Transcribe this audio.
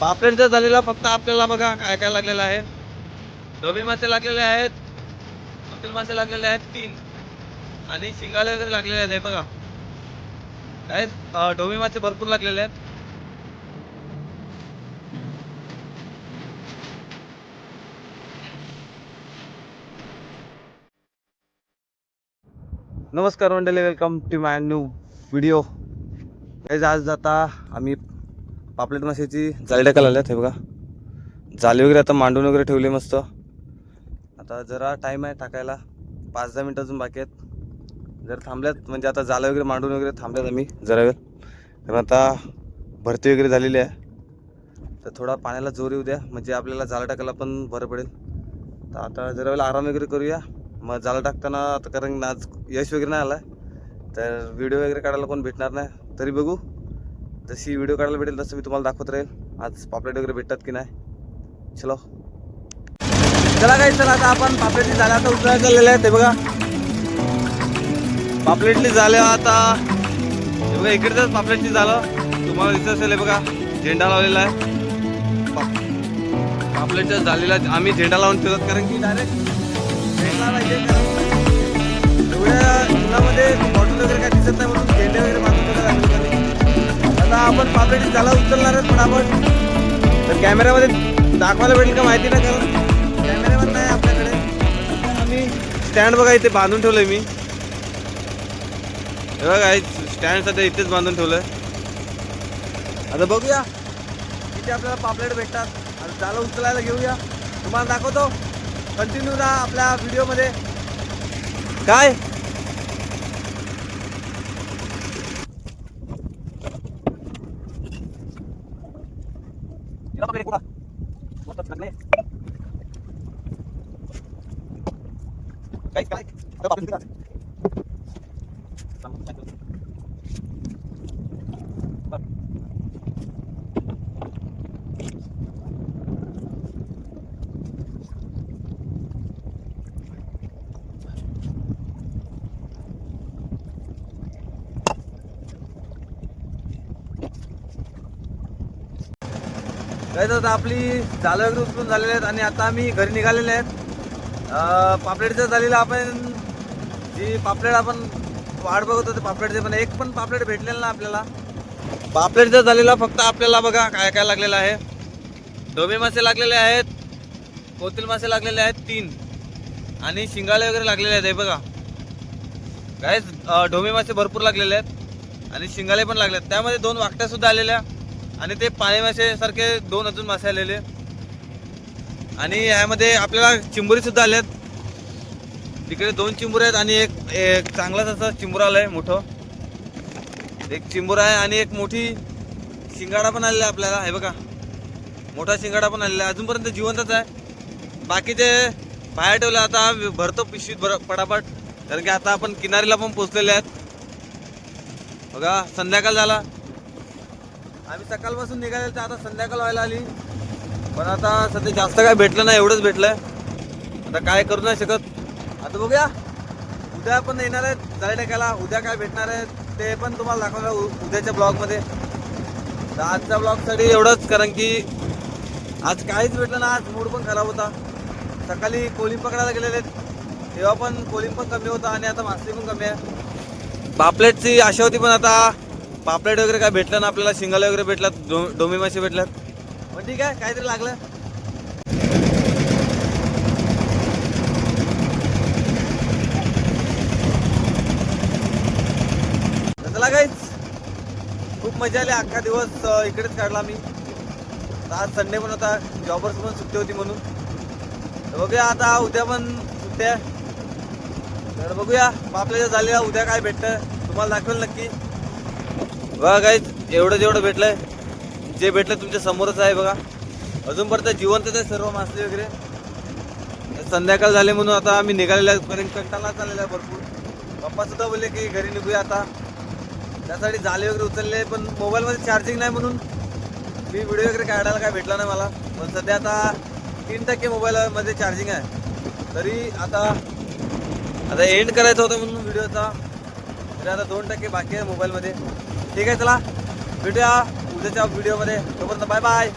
पापलेटचा झालेला फक्त आपल्याला बघा काय काय लागलेलं आहे. डोबी मासे लागलेले आहेत, कोथिल मासे लागलेले आहेत 3 आणि शिंगाले वगैरे लागलेले आहेत. हे बघा काय डोबी मासे भरपूर लागलेले आहेत. नमस्कार मंडळी, welcome to my new video. आज आता आम्ही पापलेट माशाची जाळी टाकायला आल्यात. हे बघा जाळी वगैरे आता मांडून वगैरे ठेवली मस्त. आता जरा टाईम आहे टाकायला, 5-10 मिनटं अजून बाकी आहेत. जर थांबल्यात म्हणजे आता जाळं वगैरे मांडून वगैरे थांबल्यात आम्ही जरा वेळ, कारण आता भरती वगैरे झालेली आहे. तर थोडा पाण्याला जोर येऊ द्या म्हणजे आपल्याला जाळं टाकायला पण बरं पडेल. तर आता जरा वेळ आराम वगैरे करूया. मग जाळं टाकताना आता कारण आज यश वगैरे नाही आला तर व्हिडिओ वगैरे काढायला कोण भेटणार नाही. तरी बघू, जशी व्हिडिओ काढायला भेटेल तसं मी तुम्हाला दाखवत राहील. आज पापलेट वगैरे भेटतात की नाही. चलो चला काय, चला आता आपण पापलेटची जाळं आता उचलायला चाललेले आहेत. ते बघा पापलेटली झाले आता. हे बघा इकडचंच पापलेटची झालं तुम्हाला दिसत असेल. हे बघा झेंडा लावलेला आहे. पापलेटच्या झालेला आम्ही झेंडा लावून ठेवत, कारण की डायरेक्ट झेंडा पाहिजे. एवढ्या उन्हामध्ये बॉटल वगैरे काय दिसत नाही म्हणून झेंडे वगैरे बांधून ठेवतात. आता आपण पापलेटची झाला उचलणार आहेत, पण आपण तर कॅमेऱ्यामध्ये दाखवायला भेटेल का माहिती नाही, कारण कॅमेरावर नाही आपल्याकडे. आम्ही स्टँड बघा इथे बांधून ठेवलंय मी. हे बघा स्टँड सध्या इथेच बांधून ठेवलंय. आता बघूया किती आपल्याला पापलेट भेटतात. आता जाळं उचलायला घेऊया, तुम्हाला दाखवतो. कंटिन्यू राहा आपल्या व्हिडिओमध्ये. काय काय, आता आपली जाळं वगैरे उचलून झालेले आहेत आणि आता आम्ही घरी निघालेले आहेत. पापलेटचं झालेलं आपण जी पापलेट आपण वाट बघत होते पापलेटचे, पण एक पण पापलेट भेटलेलं ना आपल्याला. पापलेटचं झालेला फक्त आपल्याला बघा काय काय लागलेलं आहे. डोबे मासे लागलेले आहेत, कोथिल मासे लागलेले आहेत 3 आणि शिंगाले वगैरे लागलेले आहेत. हे बघा काय डोबे मासे भरपूर लागलेले आहेत आणि शिंगाले पण लागले आहेत. त्यामध्ये 2 वाकट्या सुद्धा आलेल्या आणि ते पाणी मासे सारखे 2 अजून मासे आलेले. आणि ह्यामध्ये आपल्याला चिंबोरी सुद्धा आल्यात. तिकडे 2 चिंबोरे आहेत आणि एक चांगलाच असा चिंबोरा आलाय मोठं. एक चिंबोरा आहे आणि एक मोठी शिंगाडा पण आलेला आपल्याला. हे बघा मोठा शिंगाडा पण आलेला आहे, अजूनपर्यंत जिवंतच आहे. बाकीचे बाहेर ठेवले. आता भरतो पिशवीत पटापट, कारण की आता आपण किनारीला पण पोचलेले आहेत. बघा संध्याकाळ झाला, आम्ही सकाळपासून निघाले तर आता संध्याकाळ व्हायला आली. पण आता सध्या जास्त काय भेटलं नाही, एवढंच भेटलंय. आता काय करू नाही शकत. आता बघूया उद्या पण येणार आहेत जाळी टाकायला. उद्या काय भेटणार आहे ते पण तुम्हाला दाखवणार उद्याच्या ब्लॉगमध्ये. तर आजच्या ब्लॉगसाठी एवढंच, कारण की आज काहीच भेटलं ना. आज मूड पण खराब होता. सकाळी कोलिंब पकडायला गेलेले तेव्हा पण कोलिंब पण कमी होता आणि आता मासळी पण कमी आहे. पापलेटची आशा होती, पण आता पापलेट वगैरे काय भेटलं ना आपल्याला. शिंगाले वगैरे भेटलात, डोमे मासे भेटल्यात. पण ठीक आहे, काहीतरी लागलं. चला गाईज, खूप मजा आली. अख्खा दिवस इकडेच काढला मी. आज संडे पण होता, जॉबर्स पण सुट्टी होती म्हणून. तर बघूया आता उद्या पण सुट्टी आहे. तर बघूया पापलेटच्या झालेला उद्या काय भेटतं तुम्हाला दाखवेल नक्की. बघा गाईज एवढं जेवढं भेटलंय, जे भेटलं तुमच्या समोरच आहे. बघा अजूनपर्यंत जिवंतच आहे सर्व मासे वगैरे. संध्याकाळ झाले म्हणून आता आम्ही निघालेला आहे, कारण कंटाळा चाललेला आहे भरपूर. पप्पा सुद्धा बोलले की घरी निघूया आता. त्यासाठी जाळे वगैरे उचलले, पण मोबाईलमध्ये चार्जिंग नाही म्हणून मी व्हिडिओ वगैरे काढायला काय भेटला नाही मला. पण सध्या आता 3% मोबाईलमध्ये चार्जिंग आहे. तरी आता एंड करायचं होतं म्हणून व्हिडिओचा. तरी आता 2% बाकी आहे मोबाईलमध्ये. ठीक आहे, चला भेटूया उद्याच्या व्हिडिओमध्ये. तोपर्यंत बाय बाय.